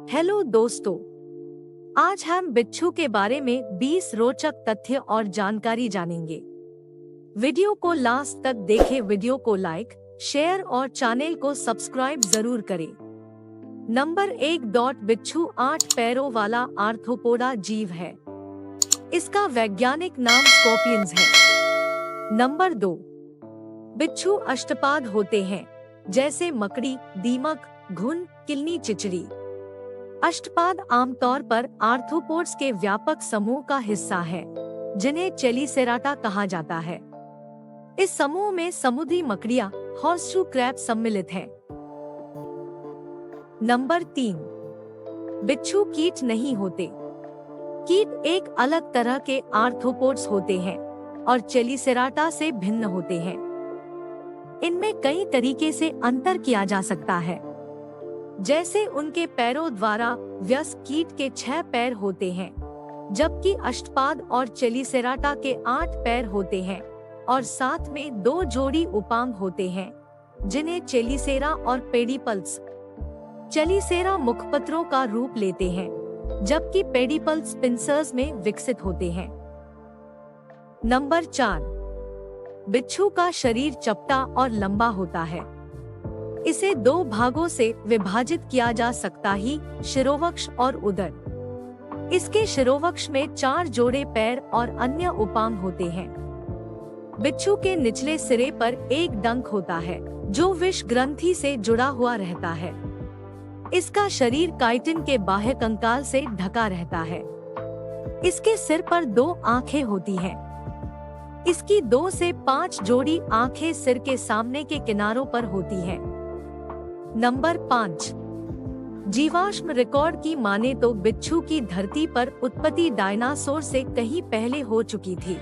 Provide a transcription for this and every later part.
Hello दोस्तों, आज हम बिच्छू के बारे में 20 रोचक तथ्य और जानकारी जानेंगे। वीडियो को लास्ट तक देखें। वीडियो को लाइक, शेयर और चैनल को सब्सक्राइब जरूर करें। नंबर 1। बिच्छू 8 पैरों वाला आर्थ्रोपोडा जीव है। इसका वैज्ञानिक नाम स्कॉर्पियंस है। नंबर 2। बिच्छू अष्टपाद होते हैं, जैसे मकड़ी, दीमक, घुन, किलनी, चिचड़ी। अष्टपाद आमतौर पर आर्थ्रोपोड्स के व्यापक समूह का हिस्सा है, जिन्हें चेलिसेराटा कहा जाता है। इस समूह में समुद्री मकड़ियां, हॉर्सशू क्रैब सम्मिलित हैं। नंबर 3। बिच्छू कीट नहीं होते। कीट एक अलग तरह के आर्थ्रोपोड्स होते हैं और चेलिसेराटा से भिन्न होते हैं। इनमें कई तरीके से अंतर किया जा सकता है, जैसे उनके पैरों द्वारा वयस्क कीट के 6 पैर होते हैं, जबकि अष्टपाद और चेलिसेराटा के 8 पैर होते हैं और साथ में 2 जोड़ी उपांग होते हैं, जिन्हें चेलिसेरा और पेडिपल्स। चेलिसेरा मुखपत्रों का रूप लेते हैं, जबकि पेडिपल्स पिंसर्स में विकसित होते हैं। नंबर 4। बिच्छू का शरीर चपटा और लंबा होता है। इसे 2 भागों से विभाजित किया जा सकता ही, शिरोवक्ष और उदर। इसके शिरोवक्ष में 4 जोड़े पैर और अन्य उपांग होते हैं। बिच्छू के निचले सिरे पर एक डंक होता है, जो विष ग्रंथि से जुड़ा हुआ रहता है। इसका शरीर काइटिन के बाह्य कंकाल से ढका रहता है। इसके सिर पर 2 आंखें होती हैं। इसकी 2 से 5 जोड़ी आंखें सिर के सामने के किनारों पर होती हैं। नंबर 5। जीवाश्म रिकॉर्ड की माने तो बिच्छू की धरती पर उत्पत्ति डायनासोर से कहीं पहले हो चुकी थी।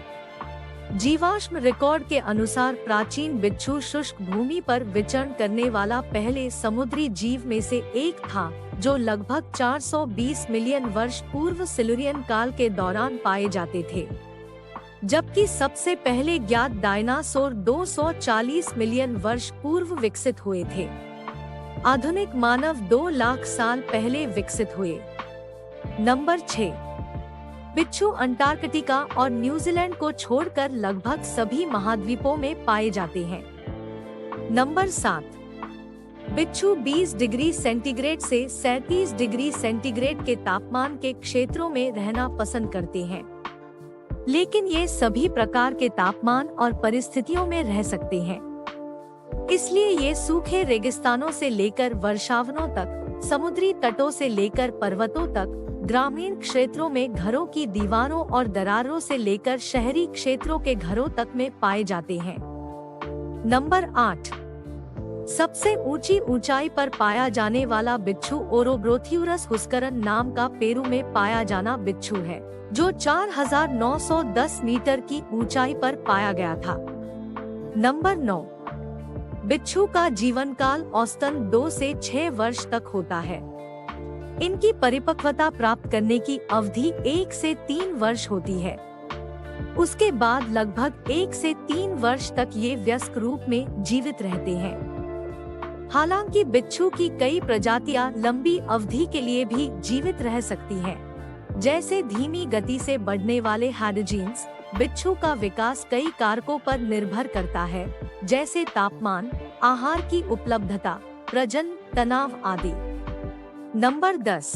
जीवाश्म रिकॉर्ड के अनुसार प्राचीन बिच्छू शुष्क भूमि पर विचरण करने वाला पहले समुद्री जीव में से एक था, जो लगभग 420 मिलियन वर्ष पूर्व सिल्यूरियन काल के दौरान पाए जाते थे, जबकि सबसे पहले ज्ञात डायनासोर 240 मिलियन वर्ष पूर्व विकसित हुए थे। आधुनिक मानव 2 लाख साल पहले विकसित हुए। नंबर 6। बिच्छू अंटार्कटिका और न्यूजीलैंड को छोड़कर लगभग सभी महाद्वीपों में पाए जाते हैं। नंबर 7। बिच्छू 20 डिग्री सेंटीग्रेड से 37 डिग्री सेंटीग्रेड के तापमान के क्षेत्रों में रहना पसंद करते हैं, लेकिन ये सभी प्रकार के तापमान और परिस्थितियों में रह सकते हैं। इसलिए ये सूखे रेगिस्तानों से लेकर वर्षावनों तक, समुद्री तटों से लेकर पर्वतों तक, ग्रामीण क्षेत्रों में घरों की दीवारों और दरारों से लेकर शहरी क्षेत्रों के घरों तक में पाए जाते हैं। नंबर 8। सबसे ऊंची ऊंचाई पर पाया जाने वाला बिच्छू ओरोब्रोथियूरस हुस्करन नाम का पेरू में पाया जाना बिच्छू है, जो 4910 मीटर की ऊंचाई पर पाया गया था। नंबर 9। बिच्छू का जीवन काल औसतन 2 से 6 वर्ष तक होता है। इनकी परिपक्वता प्राप्त करने की अवधि 1 से 3 वर्ष होती है। उसके बाद लगभग 1 से 3 वर्ष तक ये वयस्क रूप में जीवित रहते हैं। हालांकि बिच्छू की कई प्रजातियां लंबी अवधि के लिए भी जीवित रह सकती हैं, जैसे धीमी गति से बढ़ने वाले हाइड्रोजीन्स। बिच्छू का विकास कई कारकों पर निर्भर करता है, जैसे तापमान, आहार की उपलब्धता, प्रजनन, तनाव आदि। नंबर 10।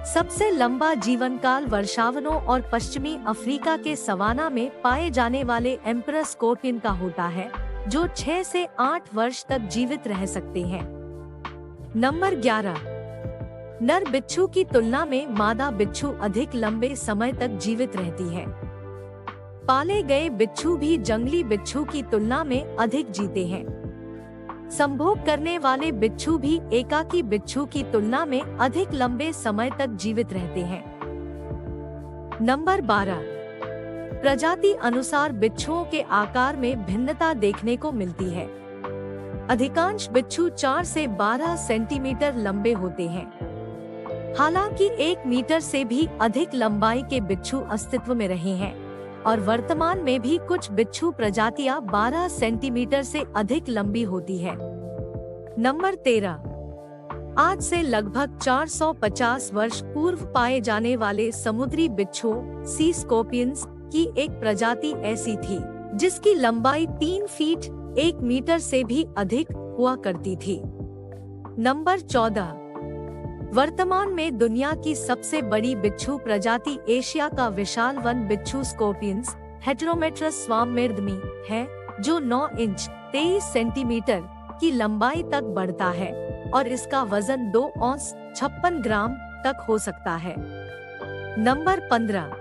सबसे लंबा जीवन काल वर्षावनों और पश्चिमी अफ्रीका के सवाना में पाए जाने वाले एम्परर स्कॉर्पियन का होता है, जो 6 से 8 वर्ष तक जीवित रह सकते हैं। नंबर 11। नर बिच्छू की तुलना में मादा बिच्छू अधिक लंबे समय तक जीवित रहती है। पाले गए बिच्छू भी जंगली बिच्छू की तुलना में अधिक जीते हैं। संभोग करने वाले बिच्छू भी एकाकी बिच्छू की तुलना में अधिक लंबे समय तक जीवित रहते हैं। नंबर 12। प्रजाति अनुसार बिच्छुओं के आकार में भिन्नता देखने को मिलती है। अधिकांश बिच्छू 4 से 12 सेंटीमीटर लंबे होते हैं। हालांकि 1 मीटर से भी अधिक लंबाई के बिच्छू अस्तित्व में रहे हैं और वर्तमान में भी कुछ बिच्छू प्रजातियां 12 सेंटीमीटर से अधिक लंबी होती है। नंबर 13। आज से लगभग 450 वर्ष पूर्व पाए जाने वाले समुद्री बिच्छुओं सी स्कॉर्पियंस की एक प्रजाति ऐसी थी जिसकी लंबाई 3 फीट 1 मीटर से भी अधिक हुआ करती थी। नंबर 14। वर्तमान में दुनिया की सबसे बड़ी बिच्छू प्रजाति एशिया का विशाल वन बिच्छू स्कॉर्पियंस हेटेरोमेट्रस स्वार्ममिर्दमी है, जो 9 इंच 23 सेंटीमीटर की लंबाई तक बढ़ता है और इसका वजन 2 औंस 56 ग्राम तक हो सकता है। नंबर 15।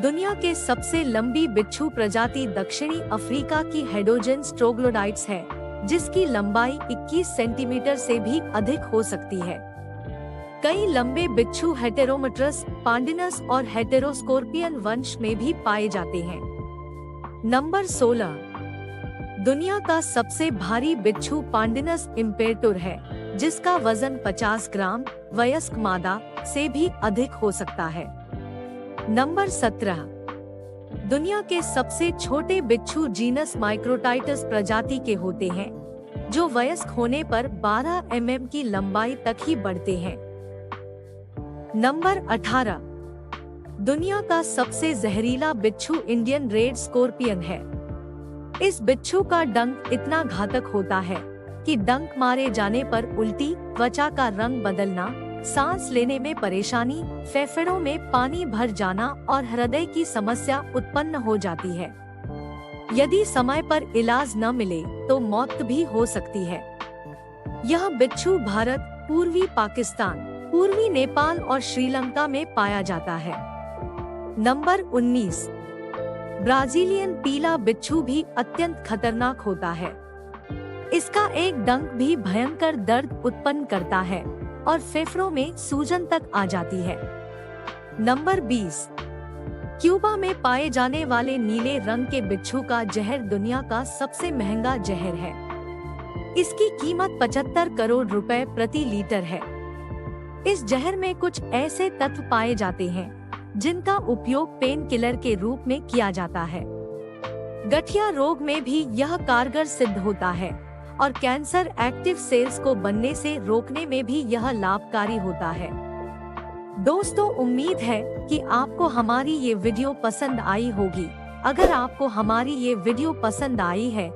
दुनिया के सबसे लंबी बिच्छू प्रजाति दक्षिणी अफ्रीका की हेडोजेनस ट्रोग्लोडाइट्स है, जिसकी लंबाई 21 सेंटीमीटर से भी अधिक हो सकती है। कई लंबे बिच्छू हेटेरोमेट्रस पांडिनस और हेटेरोस्कॉर्पियन वंश में भी पाए जाते हैं। नंबर 16। दुनिया का सबसे भारी बिच्छू पांडिनस इम्पेरटोर है, जिसका वजन 50 ग्राम वयस्क मादा से भी अधिक हो सकता है। नंबर 17। दुनिया के सबसे छोटे बिच्छू जीनस माइक्रोटाइटस प्रजाति के होते हैं, जो वयस्क होने पर 12 mm की लंबाई तक ही बढ़ते हैं। नंबर 18। दुनिया का सबसे जहरीला बिच्छू इंडियन रेड स्कॉर्पियन है। इस बिच्छू का डंक इतना घातक होता है कि डंक मारे जाने पर उल्टी, त्वचा का रंग बदलना, सांस लेने में परेशानी, फेफड़ों में पानी भर जाना और हृदय की समस्या उत्पन्न हो जाती है। यदि समय पर इलाज न मिले तो मौत भी हो सकती है। यह बिच्छू भारत, पूर्वी पाकिस्तान, पूर्वी नेपाल और श्रीलंका में पाया जाता है। नंबर 19। ब्राजीलियन पीला बिच्छू भी अत्यंत खतरनाक होता है। इसका एक डंक भी भयंकर दर्द उत्पन्न करता है और फेफड़ों में सूजन तक आ जाती है। नंबर 20। क्यूबा में पाए जाने वाले नीले रंग के बिच्छू का जहर दुनिया का सबसे महंगा जहर है। इसकी कीमत 75 करोड़ रुपए प्रति लीटर है। इस जहर में कुछ ऐसे तत्व पाए जाते हैं जिनका उपयोग पेन किलर के रूप में किया जाता है। गठिया रोग में भी यह कारगर सिद्ध होता है और कैंसर एक्टिव सेल्स को बनने से रोकने में भी यह लाभकारी होता है। दोस्तों, उम्मीद है कि आपको हमारी ये वीडियो पसंद आई होगी। अगर आपको हमारी ये वीडियो पसंद आई है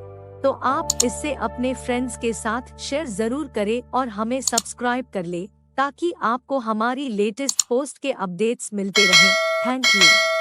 तो आप इसे अपने फ्रेंड्स के साथ शेयर जरूर करें और हमें सब्सक्राइब कर ले, ताकि आपको हमारी लेटेस्ट पोस्ट के अपडेट्स मिलते रहें। Thank you.